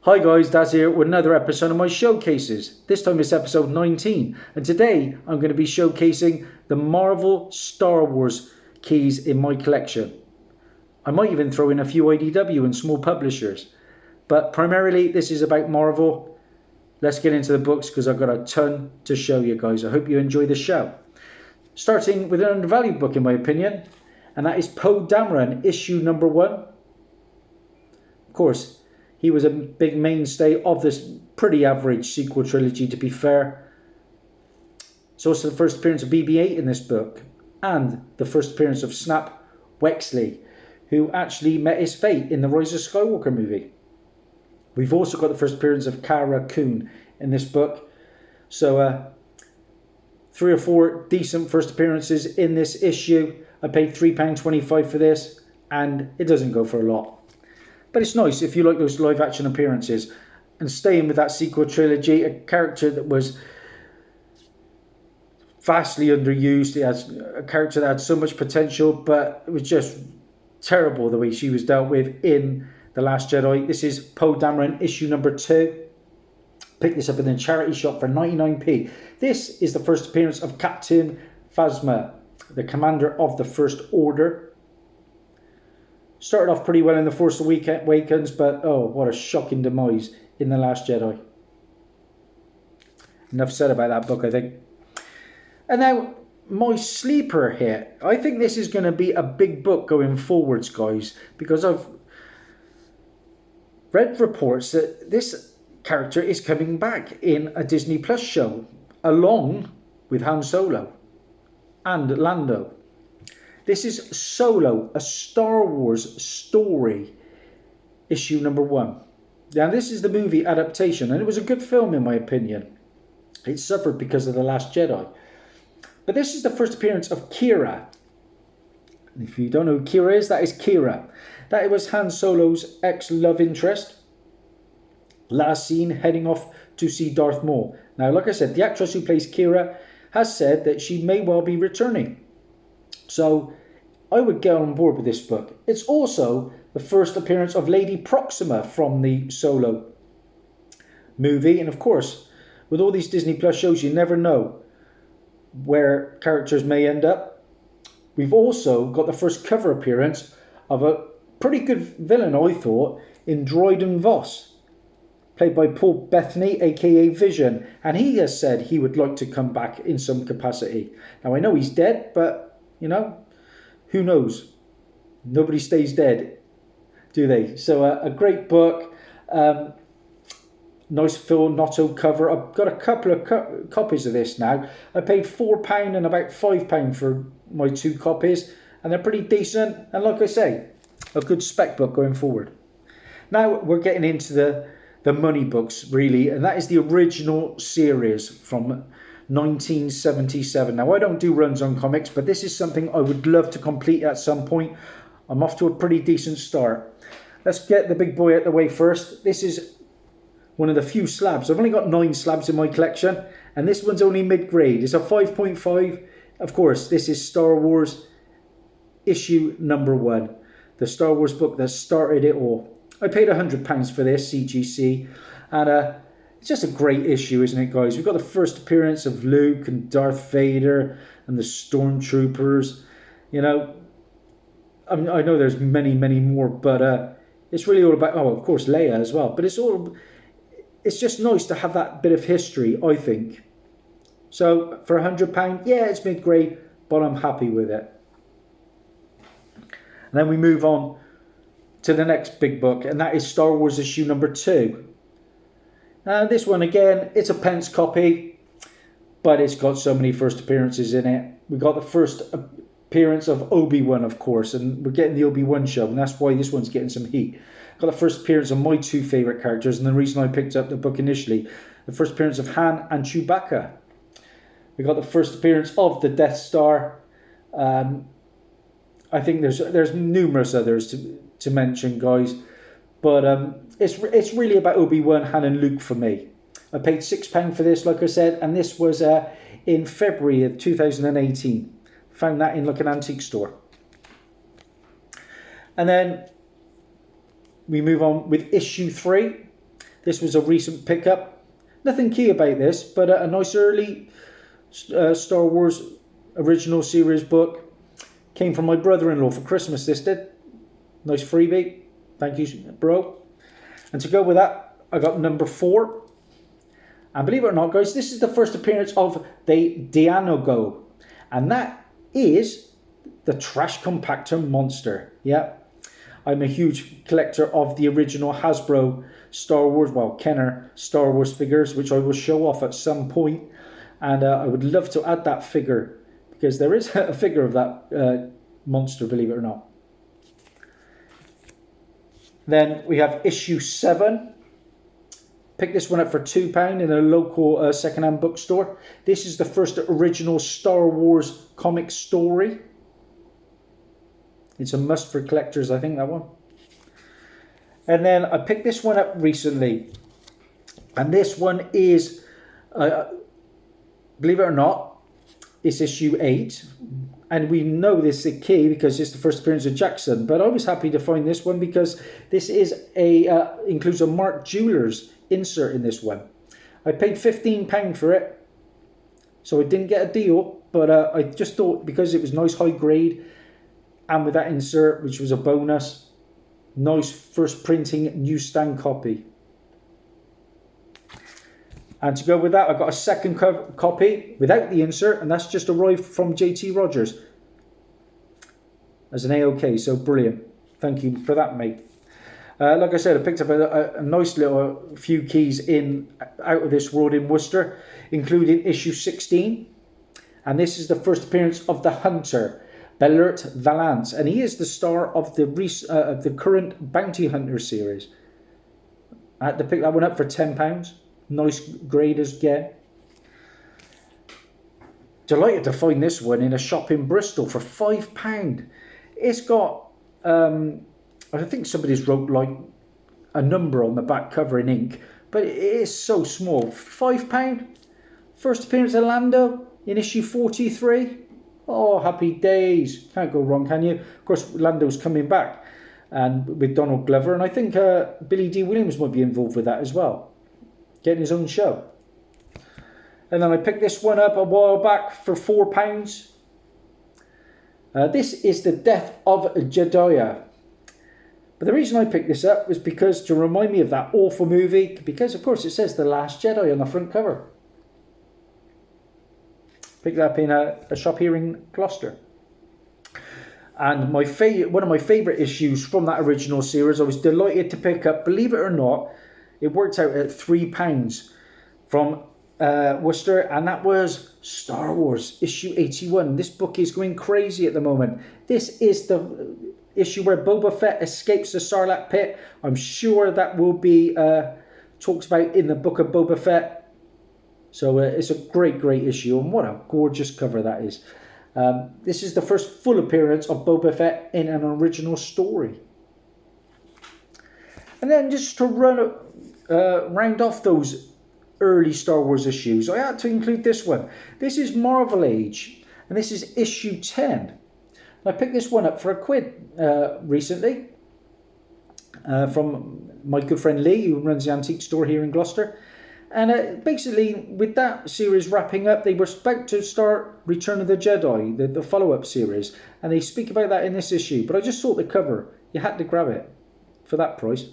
Hi guys, Dazzie here with another episode of my showcases. This time it's episode 19, and today I'm going to be showcasing the Marvel Star Wars keys in my collection. I might even throw in a few IDW and small publishers, but primarily this is about Marvel. Let's get into the books because I've got a ton to show you guys. I hope you enjoy the show. Starting with an undervalued book in my opinion, and that is Poe Dameron, issue number 1. Of course, he was a big mainstay of this pretty average sequel trilogy, to be fair. It's also the first appearance of BB-8 in this book, and the first appearance of Snap Wexley, who actually met his fate in the Rise of Skywalker movie. We've also got the first appearance of Cara Coon in this book. So 3 or 4 decent first appearances in this issue. I paid £3.25 for this, and it doesn't go for a lot. But it's nice if you like those live action appearances. And staying with that sequel trilogy, a character that was vastly underused. It has a character that had so much potential, but it was just terrible the way she was dealt with in The Last Jedi. This is Poe Dameron, issue number 2. Picked this up in the charity shop for 99p. This is the first appearance of Captain Phasma, the commander of the First Order. Started off pretty well in The Force Awakens, but oh, what a shocking demise in The Last Jedi. Enough said about that book, I think. And now, my sleeper hit. I think this is going to be a big book going forwards, guys, because I've read reports that this character is coming back in a Disney Plus show, along with Han Solo and Lando. This is Solo, a Star Wars story, issue number 1. Now, this is the movie adaptation, and it was a good film in my opinion. It suffered because of The Last Jedi. But this is the first appearance of Kira. If you don't know who Kira is, that is Kira. That was Han Solo's ex-love interest. Last seen heading off to see Darth Maul. Now, like I said, the actress who plays Kira has said that she may well be returning. So I would get on board with this book. It's also the first appearance of Lady Proxima from the Solo movie. And of course, with all these Disney Plus shows, you never know where characters may end up. We've also got the first cover appearance of a pretty good villain, I thought, in Dryden Voss, played by Paul Bettany, aka Vision. And he has said he would like to come back in some capacity. Now, I know he's dead, but you know, who knows? Nobody stays dead, do they? So a great book. Nice Phil Notto cover. I've got a couple of copies of this now. I paid £4 and about £5 for my 2 copies. And they're pretty decent. And like I say, a good spec book going forward. Now we're getting into the money books, really. And that is the original series from 1977. Now, I don't do runs on comics, but this is something I would love to complete at some point. I'm off to a pretty decent start. Let's get the big boy out the way first. This is one of the few slabs. I've only got 9 slabs in my collection, and this one's only mid-grade. It's a 5.5. Of course, this is Star Wars issue number 1, the Star Wars book that started it all. I paid £100 for this, CGC, and it's just a great issue, isn't it, guys? We've got the first appearance of Luke and Darth Vader and the Stormtroopers. You know, I know there's many, many more, but it's really all about, oh, of course, Leia as well. But it's just nice to have that bit of history, I think. So for £100, yeah, it's mid-grade, but I'm happy with it. And then we move on to the next big book, and that is Star Wars issue number 2. This one, again, it's a pence copy, but it's got so many first appearances in it. We got the first appearance of Obi-Wan, of course, and we're getting the Obi-Wan show, and that's why this one's getting some heat. Got the first appearance of my 2 favourite characters, and the reason I picked up the book initially. The first appearance of Han and Chewbacca. We got the first appearance of the Death Star. I think there's numerous others to mention, guys. But it's really about Obi-Wan, Han and Luke for me. I paid £6 for this, like I said, and this was in February of 2018. Found that in like an antique store. And then we move on with issue 3. This was a recent pickup. Nothing key about this, but a nice early Star Wars original series book. Came from my brother-in-law for Christmas, this did. Nice freebie. Thank you, bro. And to go with that, I got number 4. And believe it or not, guys, this is the first appearance of the Dianogo. And that is the trash compactor monster. Yeah. I'm a huge collector of the original Hasbro Star Wars, well, Kenner Star Wars figures, which I will show off at some point. And I would love to add that figure, because there is a figure of that monster, believe it or not. Then we have issue 7. Picked this one up for £2 in a local second-hand bookstore. This is the first original Star Wars comic story. It's a must for collectors, I think, that one. And then I picked this one up recently. And this one is, believe it or not, it's issue 8. And we know this is a key because it's the first appearance of Jackson. But I was happy to find this one because this is includes a Mark Jewelers insert in this one. I paid £15 for it. So I didn't get a deal. But I just thought, because it was nice high grade, and with that insert, which was a bonus, nice first printing newsstand copy. And to go with that, I got a second copy without the insert, and that's just arrived from JT Rogers as an AOK, so brilliant. Thank you for that, mate. Like I said, I picked up a nice little few keys out of this world in Worcester, including issue 16. And this is the first appearance of the Hunter, Bellert Valance, and he is the star of the current Bounty Hunter series. I had to pick that one up for £10. Nice grade again. Delighted to find this one in a shop in Bristol for £5. It's got, I think somebody's wrote like a number on the back cover in ink, but it is so small. £5. First appearance of Lando in issue 43. Oh, happy days. Can't go wrong, can you? Of course, Lando's coming back, and with Donald Glover, and I think Billy D. Williams might be involved with that as well, getting his own show. And then I picked this one up a while back for £4. This is The Death of Jedediah. But the reason I picked this up was because to remind me of that awful movie, because of course it says The Last Jedi on the front cover. Picked it up in a shop here in Gloucester. And one of my favourite issues from that original series, I was delighted to pick up, believe it or not, it worked out at £3 from Worcester, and that was Star Wars issue 81. This book is going crazy at the moment. This is the issue where Boba Fett escapes the Sarlacc pit. I'm sure that will be talked about in the book of Boba Fett. So it's a great issue, and what a gorgeous cover that is. This is the first full appearance of Boba Fett in an original story. And then just to round off those early Star Wars issues, I had to include this one. This is Marvel Age, and this is issue 10. I picked this one up for £1 recently from my good friend Lee, who runs the antique store here in Gloucester. And basically, with that series wrapping up, they were about to start Return of the Jedi, the follow-up series. And they speak about that in this issue. But I just thought the cover, you had to grab it for that price.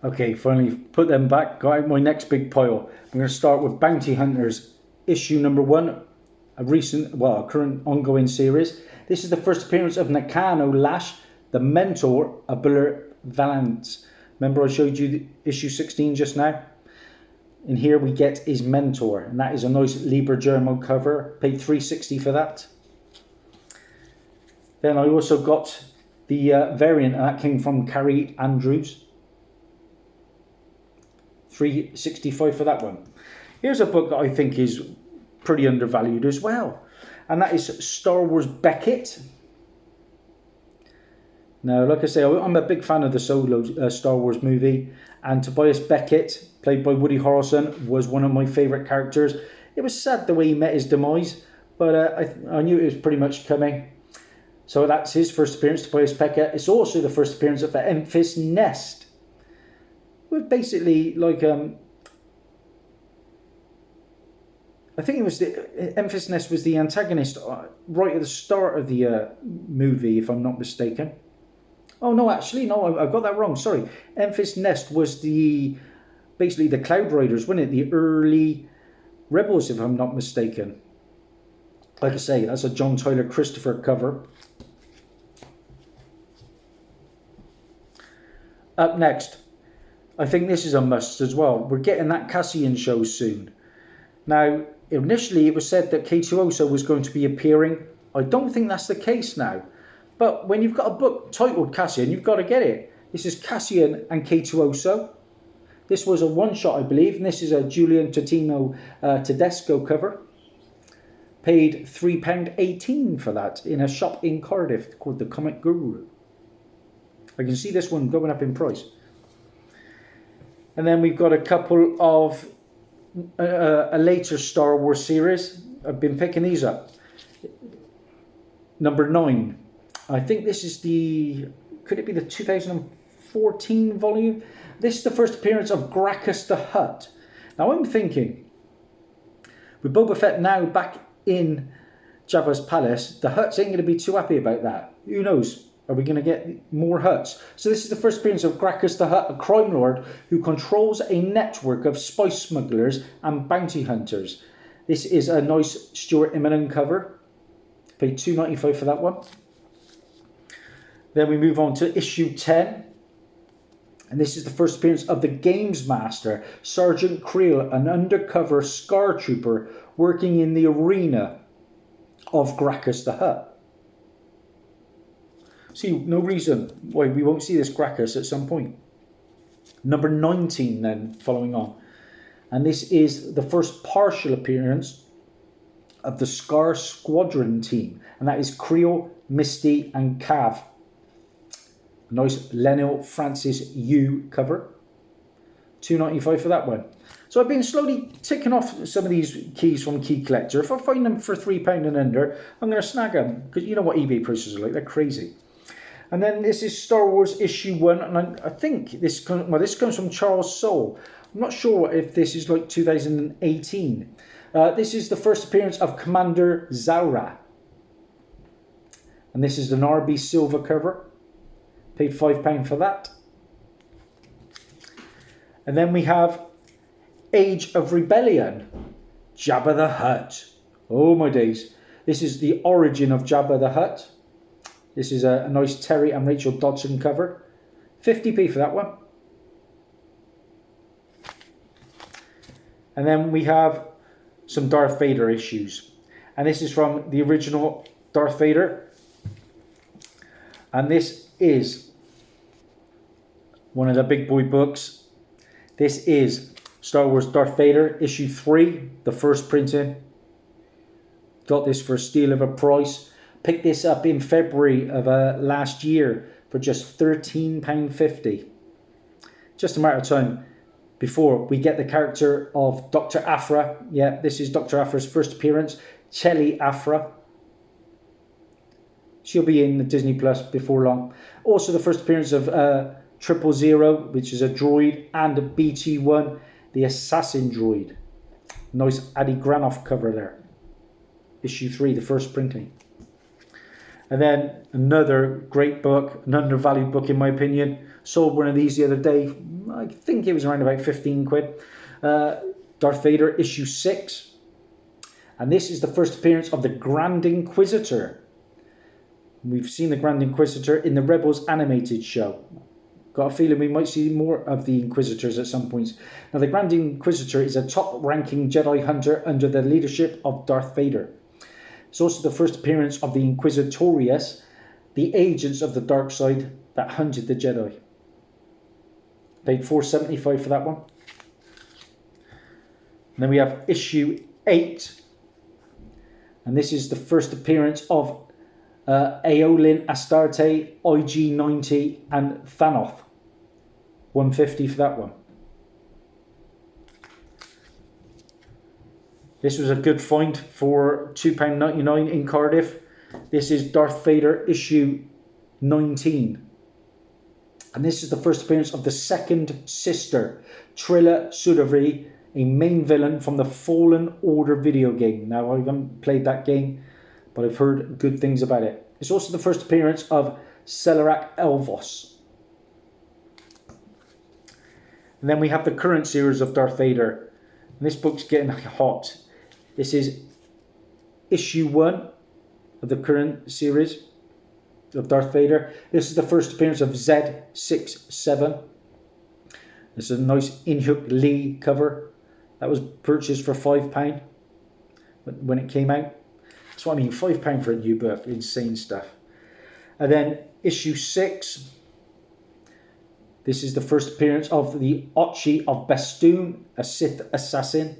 Okay, finally put them back. Got out my next big pile. I'm going to start with Bounty Hunters, issue number 1. A current ongoing series. This is the first appearance of Nakano Lash, the mentor of Bellert Valance. Remember I showed you issue 16 just now? And here we get his mentor. And that is a nice Liber Germo cover. Paid $3.60 for that. Then I also got the variant, and that came from Carrie Andrews. $3.65 for that one. Here's a book that I think is pretty undervalued as well. And that is Star Wars Beckett. Now, like I say, I'm a big fan of the Solo Star Wars movie, and Tobias Beckett, played by Woody Harrelson, was one of my favourite characters. It was sad the way he met his demise, but I knew it was pretty much coming. So that's his first appearance, Tobias Beckett. It's also the first appearance of the Enfys Nest. was basically like I think it was Enfys Nest was the antagonist right at the start of the movie, if I'm not mistaken. Oh no, actually no, I got that wrong. Sorry, Enfys Nest was basically the Cloud Riders, wasn't it? The early Rebels, if I'm not mistaken. Like I say, that's a John Tyler Christopher cover. Up next, I think this is a must as well. We're getting that Cassian show soon. Now, initially it was said that K2OSO was going to be appearing. I don't think that's the case now. But when you've got a book titled Cassian, you've got to get it. This is Cassian and K2OSO. This was a one-shot, I believe, and this is a Julian Totino Tedesco cover. Paid £3.18 for that in a shop in Cardiff called The Comic Guru. I can see this one going up in price. And then we've got a couple of a later Star Wars series. I've been picking these up. Number 9. I think this is could it be the 2014 volume? This is the first appearance of Gracchus the Hutt. Now I'm thinking, with Boba Fett now back in Jabba's palace, the Hutts ain't going to be too happy about that. Who knows? Are we going to get more Hutts? So this is the first appearance of Gracchus the Hutt, a crime lord who controls a network of spice smugglers and bounty hunters. This is a nice Stuart Immonen cover. Paid $2.95 for that one. Then we move on to issue 10. And this is the first appearance of the Games Master, Sergeant Creel, an undercover Scar Trooper working in the arena of Gracchus the Hutt. See, no reason why we won't see this Gracchus at some point. Number 19 then, following on. And this is the first partial appearance of the Scar Squadron team. And that is Creel, Misty and Cav. A nice Lenil Francis Yu cover. $2.95 for that one. So I've been slowly ticking off some of these keys from Key Collector. If I find them for £3 and under, I'm going to snag them. Because you know what eBay prices are like, they're crazy. And then this is Star Wars issue 1. And I think this comes from Charles Soule. I'm not sure if this is like 2018. This is the first appearance of Commander Zaura. And this is an RB silver cover. Paid £5 for that. And then we have Age of Rebellion. Jabba the Hutt. Oh my days. This is the origin of Jabba the Hutt. This is a nice Terry and Rachel Dodson cover. 50p for that one. And then we have some Darth Vader issues. And this is from the original Darth Vader. And this is one of the big boy books. This is Star Wars Darth Vader issue 3, the first printing. Got this for a steal of a price. Picked this up in February of last year for just £13.50. Just a matter of time before we get the character of Dr. Aphra. Yeah, this is Dr. Aphra's first appearance. Chelly Aphra. She'll be in the Disney Plus before long. Also the first appearance of 000, which is a droid, and BT-1, the assassin droid. Nice Adi Granoff cover there. Issue 3, the first printing. And then another great book, an undervalued book in my opinion. Sold one of these the other day. I think it was around about 15 quid. Darth Vader issue 6. And this is the first appearance of the Grand Inquisitor. We've seen the Grand Inquisitor in the Rebels animated show. Got a feeling we might see more of the Inquisitors at some points. Now the Grand Inquisitor is a top-ranking Jedi hunter under the leadership of Darth Vader. It's also the first appearance of the Inquisitorius, the agents of the dark side that hunted the Jedi. Paid $4.75 for that one. And then we have issue 8. And this is the first appearance of Aeolin Astarte, IG-90 and Thanoth. $1.50 for that one. This was a good find for £2.99 in Cardiff. This is Darth Vader issue 19. And this is the first appearance of the second sister, Trilla Sudavri, a main villain from the Fallen Order video game. Now, I haven't played that game, but I've heard good things about it. It's also the first appearance of Celerak Elvos. And then we have the current series of Darth Vader. And this book's getting hot. This is issue 1 of the current series of Darth Vader. This is the first appearance of Z67. This is a nice Inhyuk Lee cover. That was purchased for £5 when it came out. That's what I mean, £5 for a new book. Insane stuff. And then issue 6. This is the first appearance of the Ochi of Bestoon, a Sith assassin.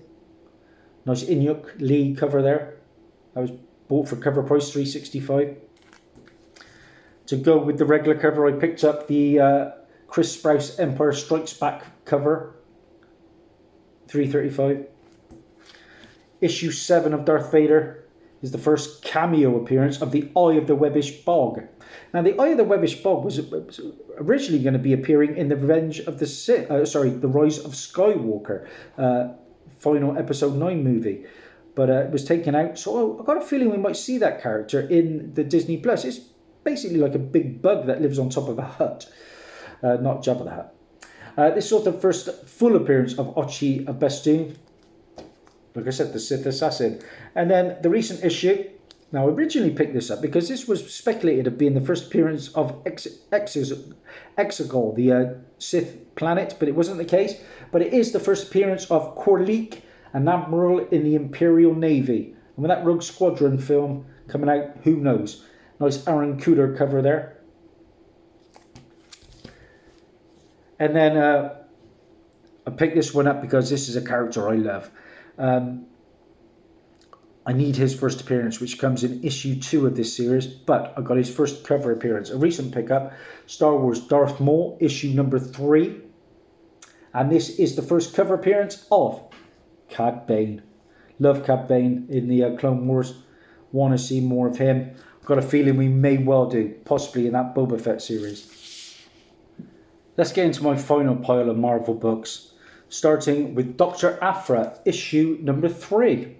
Nice Inhyuk Lee cover there. That was bought for cover price $3.65. To go with the regular cover, I picked up the Chris Sprouse Empire Strikes Back cover, $3.35. Issue 7 of Darth Vader is the first cameo appearance of the Eye of the Webbish Bog. Now, the Eye of the Webbish Bog was originally going to be appearing in the Revenge of the Sith, the Rise of Skywalker, final episode 9 movie, but it was taken out. So I got a feeling we might see that character in the Disney Plus. It's basically like a big bug that lives on top of a hut, not Jabba the Hutt. This was the first full appearance of Ochi of Bestoon. Like I said, the Sith assassin. And then the recent issue. Now, I originally picked this up because this was speculated of being the first appearance of Exegol, the Sith planet, but it wasn't the case. But it is the first appearance of Korlik, an admiral in the Imperial Navy. And with that Rogue Squadron film coming out, who knows? Nice Aaron Cooder cover there. And then I picked this one up because this is a character I love. I need his first appearance, which comes in issue 2 of this series, but I got his first cover appearance. A recent pickup, Star Wars Darth Maul, issue number 3. And this is the first cover appearance of Cad Bane. Love Cad Bane in the Clone Wars. Want to see more of him. Got a feeling we may well do, possibly in that Boba Fett series. Let's get into my final pile of Marvel books, starting with Dr. Aphra, issue number 3.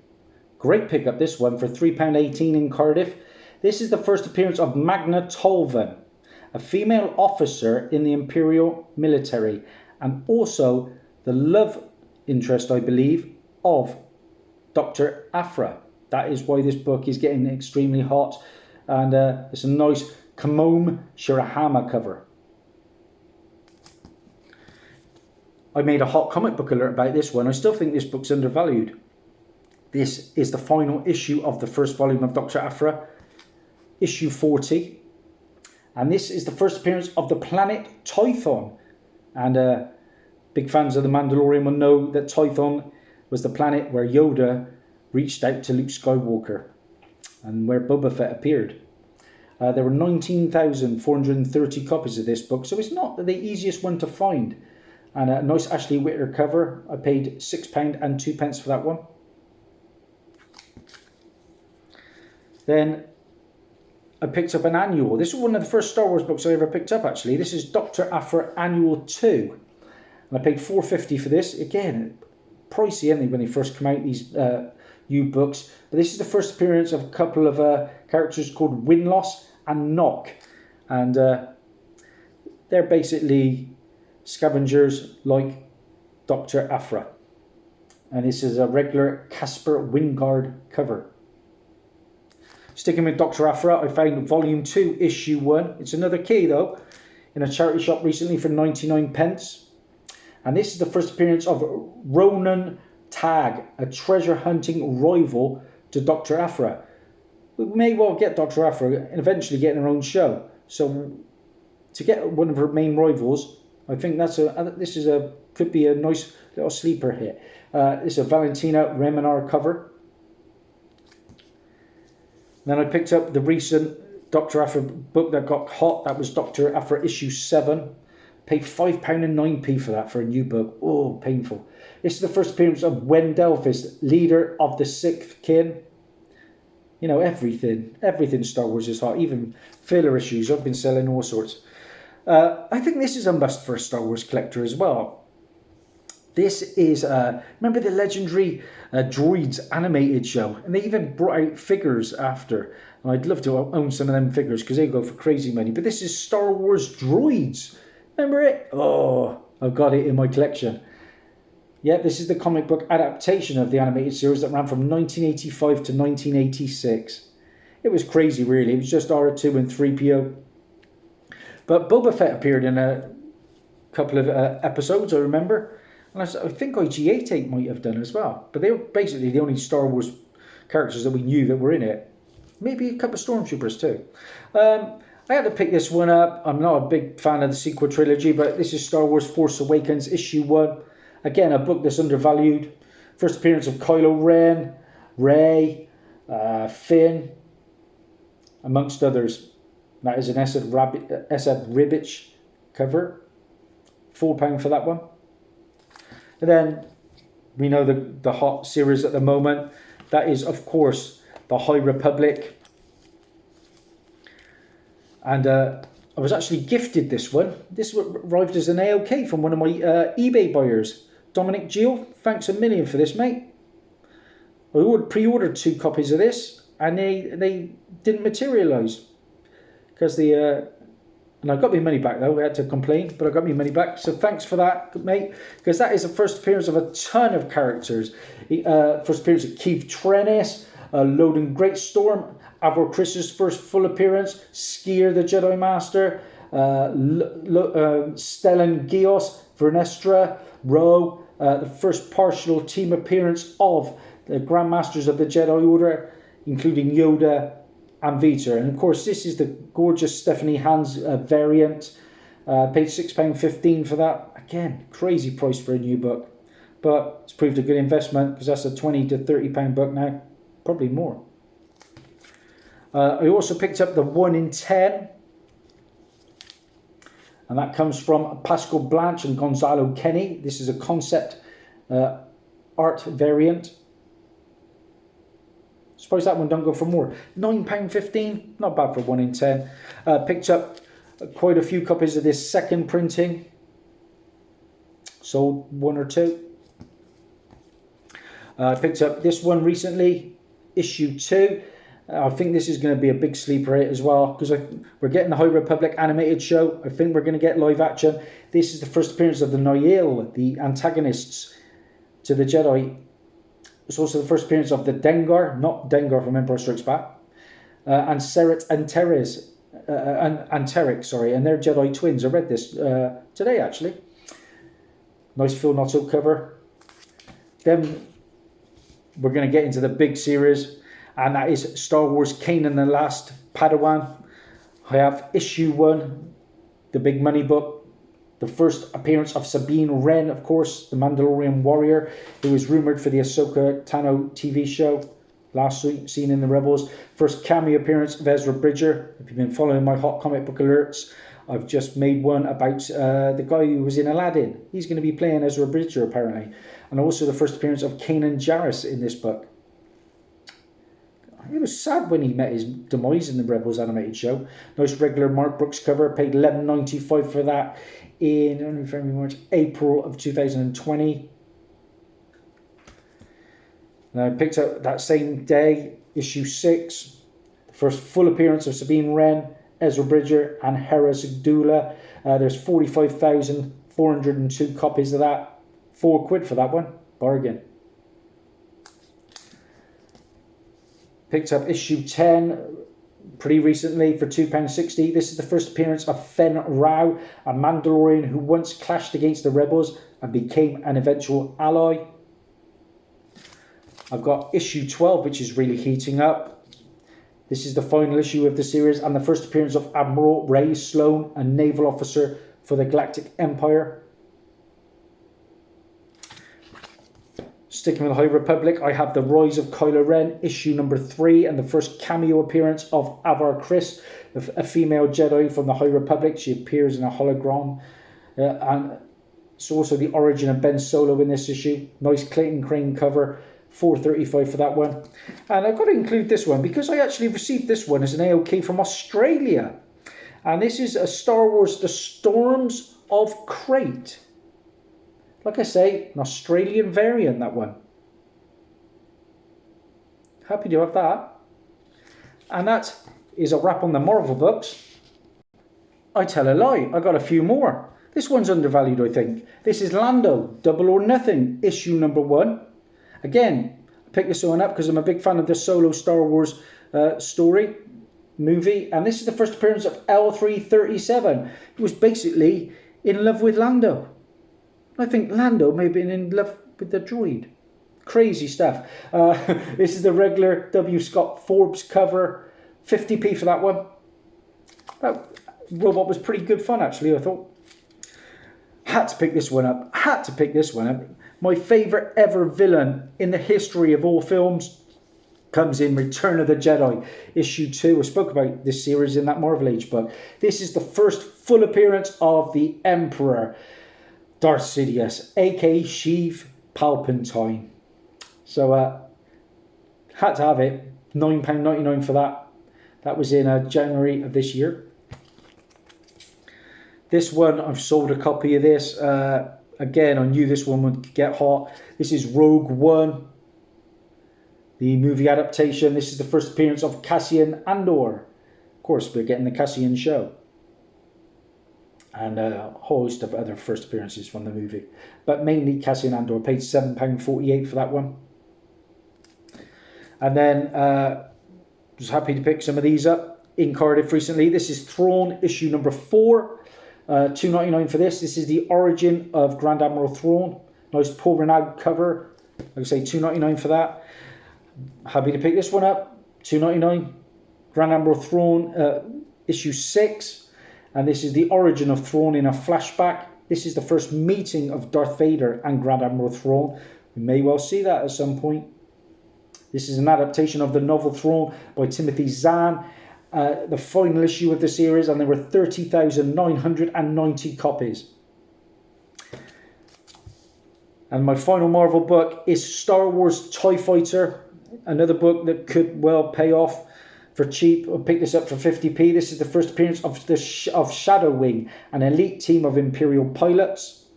Great pickup, this one, for £3.18 in Cardiff. This is the first appearance of Magna Tolvan, a female officer in the Imperial military, and also the love interest, I believe, of Dr. Aphra. That is why this book is getting extremely hot. And it's a nice Kamome Shirahama cover. I made a hot comic book alert about this one. I still think this book's undervalued. This is the final issue of the first volume of Dr. Aphra, issue 40. And this is the first appearance of the planet Tython. And big fans of The Mandalorian will know that Tython was the planet where Yoda reached out to Luke Skywalker and where Boba Fett appeared. There were 19,430 copies of this book, so it's not the easiest one to find. And a nice Ashley Whittaker cover. I paid £6 and 2p for that one. Then I picked up an annual. This is one of the first Star Wars books I ever picked up, actually. This is Dr. Aphra Annual 2. And I paid $4.50 for this. Again, pricey, aren't they, when they first come out, these new books. But this is the first appearance of a couple of characters called Winloss and Nock. And they're basically scavengers like Dr. Aphra. And this is a regular Casper Wingard cover. Sticking with Dr. Aphra, I found volume 2, issue 1. It's another key though, in a charity shop recently for 99p. And this is the first appearance of Ronan Tag, a treasure hunting rival to Dr. Aphra. We may well get Dr. Aphra and eventually get her own show. So to get one of her main rivals, I think could be a nice little sleeper hit. It's a Valentina Remenar cover. Then I picked up the recent Dr. Aphra book that got hot. That was Dr. Aphra issue 7. Paid £5 and 9p for that for a new book. Oh, painful. This is the first appearance of Wendelphus, leader of the Sixth Kin. You know, everything Star Wars is hot. Even filler issues. I've been selling all sorts. I think this is a must for a Star Wars collector as well. This is, remember the legendary Droids animated show? And they even brought out figures after. And I'd love to own some of them figures because they go for crazy money. But this is Star Wars Droids. Remember it? Oh, I've got it in my collection. Yeah, this is the comic book adaptation of the animated series that ran from 1985 to 1986. It was crazy, really. It was just R2 and 3PO. But Boba Fett appeared in a couple of episodes, I remember. And I think IG-88 might have done as well. But they were basically the only Star Wars characters that we knew that were in it. Maybe a couple of Stormtroopers too. I had to pick this one up. I'm not a big fan of the sequel trilogy, but this is Star Wars Force Awakens issue 1. Again, a book that's undervalued. First appearance of Kylo Ren, Rey, Finn, amongst others. That is an Esed Ribic cover. £4 for that one. And then we know the hot series at the moment. That is, of course, the High Republic. And I was actually gifted this one. This arrived as an AOK from one of my eBay buyers. Dominic Gill, thanks a million for this, mate. I pre-ordered 2 copies of this, and they didn't materialise. Because and I got my money back though, I had to complain, but I got my money back. So thanks for that, mate. Because that is the first appearance of a ton of characters. First appearance of Keith Trennis, Loden Greatstorm, Avor Chris's first full appearance, Skier the Jedi Master, Stellan Gios, Vernestra, Ro, the first partial team appearance of the Grandmasters of the Jedi Order, including Yoda and Vita. And of course, this is the gorgeous Stephanie Hans variant. Paid £6.15 for that. Again, crazy price for a new book. But it's proved a good investment because that's a £20 to £30 book now. Probably more. I also picked up the 1 in 10. And that comes from Pascal Blanche and Gonzalo Kenny. This is a concept art variant. Suppose that one don't go for more. £9.15, not bad for 1 in 10. Picked up quite a few copies of this second printing. Sold 1 or 2. Picked up this one recently, issue 2. I think this is going to be a big sleeper hit as well, because we're getting the High Republic animated show. I think we're going to get live action. This is the first appearance of the Nihil, the antagonists to the Jedi. It's also the first appearance of the Dengar, not Dengar from Empire Strikes Back, and Seret and Teres, and Terek, sorry, and they're Jedi twins. I read this today, actually. Nice Phil Knottle cover. Then we're going to get into the big series, and that is Star Wars Kanan the Last Padawan. I have issue 1, the big money book. The first appearance of Sabine Wren, of course, the Mandalorian warrior, who was rumoured for the Ahsoka Tano TV show, last seen in the Rebels. First cameo appearance of Ezra Bridger. If you've been following my hot comic book alerts, I've just made one about the guy who was in Aladdin. He's going to be playing Ezra Bridger, apparently. And also the first appearance of Kanan Jarrus in this book. It was sad when he met his demise in the Rebels animated show. Nice regular Mark Brooks cover. Paid $11.95 for that in April of 2020. And I picked up that same day, issue 6. The first full appearance of Sabine Wren, Ezra Bridger and Hera Syndulla. There's 45,402 copies of that. £4 for that one. Bargain. Picked up issue 10 pretty recently for £2.60. This is the first appearance of Fen Rao, a Mandalorian who once clashed against the Rebels and became an eventual ally. I've got issue 12, which is really heating up. This is the final issue of the series and the first appearance of Admiral Ray Sloan, a naval officer for the Galactic Empire. Sticking with the High Republic, I have The Rise of Kylo Ren, issue number 3, and the first cameo appearance of Avar Kriss, a female Jedi from the High Republic. She appears in a hologram. And it's also the origin of Ben Solo in this issue. Nice Clayton Crane cover, $4.35 for that one. And I've got to include this one because I actually received this one as an AOK from Australia. And this is a Star Wars The Storms of Crate. Like I say, an Australian variant, that one. Happy to have that. And that is a wrap on the Marvel books. I tell a lie, I got a few more. This one's undervalued, I think. This is Lando, Double or Nothing, issue number 1. Again, I picked this one up because I'm a big fan of the solo Star Wars story, movie. And this is the first appearance of L337. He was basically in love with Lando. I think Lando may have been in love with the droid. Crazy stuff. This is the regular W. Scott Forbes cover. 50p for that one. That robot was pretty good fun, actually, I thought. Had to pick this one up. My favourite ever villain in the history of all films comes in Return of the Jedi, issue 2. I spoke about this series in that Marvel Age book. This is the first full appearance of the Emperor, Darth Sidious, aka Sheev Palpatine. So, had to have it. £9.99 for that. That was in January of this year. This one, I've sold a copy of this. Again, I knew this one would get hot. This is Rogue One, the movie adaptation. This is the first appearance of Cassian Andor. Of course, we're getting the Cassian show. And a whole host of other first appearances from the movie. But mainly Cassian Andor. Paid £7.48 for that one. And then, was happy to pick some of these up in Cardiff recently. This is Thrawn, issue number 4. $2.99 for this. This is the origin of Grand Admiral Thrawn. Nice Paul Renaud cover. Like I say, $2.99 for that. Happy to pick this one up. $2.99. Grand Admiral Thrawn, issue 6. And this is the origin of Thrawn in a flashback. This is the first meeting of Darth Vader and Grand Admiral Thrawn. We may well see that at some point. This is an adaptation of the novel Thrawn by Timothy Zahn. The final issue of the series, and there were 30,990 copies. And my final Marvel book is Star Wars TIE Fighter, another book that could well pay off for cheap. I picked this up for 50p. This is the first appearance of Shadow Wing, an elite team of Imperial pilots.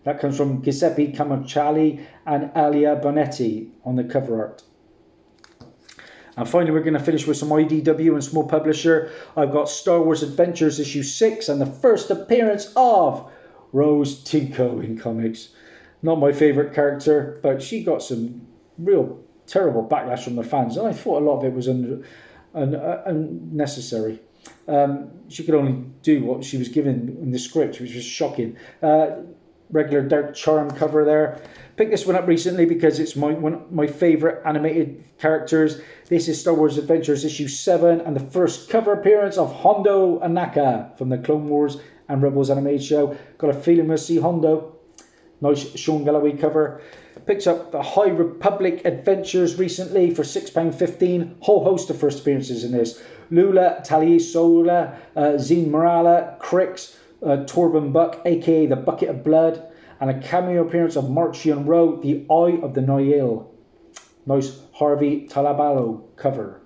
That comes from Giuseppe Camocciali and Alia Bonetti on the cover art. And finally, we're going to finish with some IDW and small publisher. I've got Star Wars Adventures issue 6 and the first appearance of Rose Tico in comics. Not my favourite character, but she got some real terrible backlash from the fans. And I thought a lot of it was unnecessary. She could only do what she was given in the script, which was shocking. Regular Dark Charm cover there. Picked this one up recently because it's one of my favourite animated characters. This is Star Wars Adventures issue 7 and the first cover appearance of Hondo Anaka from the Clone Wars and Rebels animated show. Got a feeling we'll see Hondo. Nice Sean Galloway cover. Picked up the High Republic Adventures recently for £6.15. Whole host of first appearances in this. Lula, Taliesola, Zine Morala, Crix, Torben Buck, aka the Bucket of Blood, and a cameo appearance of Marchion Rowe, the Eye of the Nihil. Nice Harvey Talabalo cover.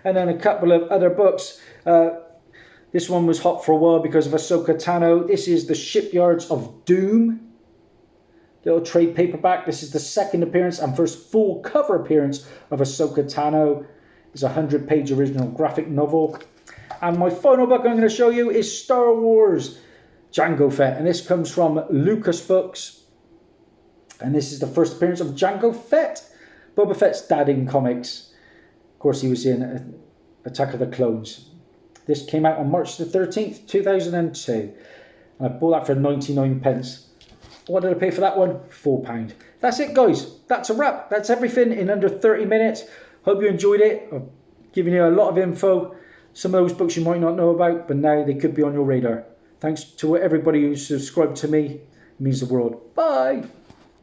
And then a couple of other books. This one was hot for a while because of Ahsoka Tano. This is The Shipyards of Doom. Little trade paperback. This is the second appearance and first full cover appearance of Ahsoka Tano. It's a 100-page original graphic novel. And my final book I'm going to show you is Star Wars Jango Fett. And this comes from Lucas Books. And this is the first appearance of Jango Fett, Boba Fett's dad in comics. Of course, he was in Attack of the Clones. This came out on March the 13th, 2002. And I bought that for 99 pence. What did I pay for that one? £4. That's it, guys. That's a wrap. That's everything in under 30 minutes. Hope you enjoyed it. I've given you a lot of info. Some of those books you might not know about, but now they could be on your radar. Thanks to everybody who subscribed to me. It means the world. Bye.